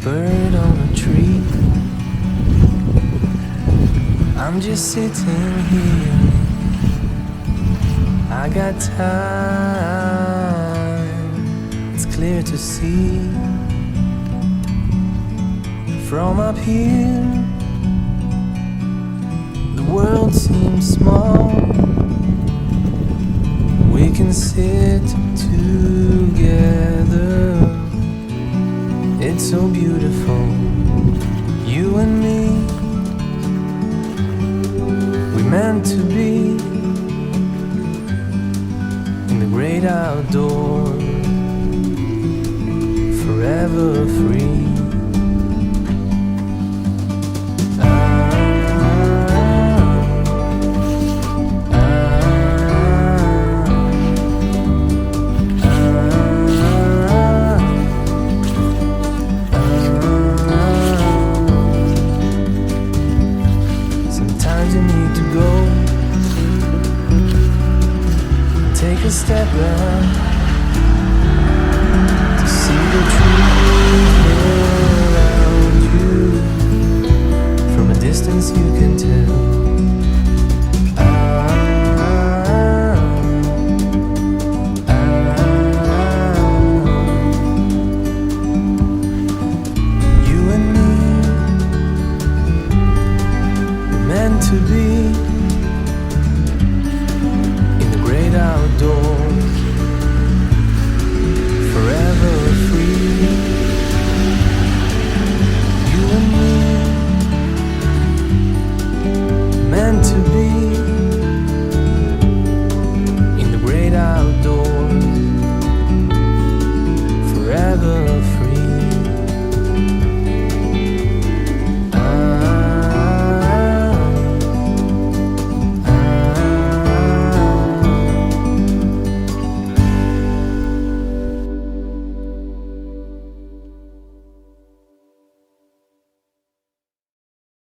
bird on a tree. I'm just sitting here. I got time, it's clear to see. From up here, the world seems small. We can sit together. It's so beautiful, you and me. We meant to be in the great outdoors, forever free. Sometimes you need to go, take a step back,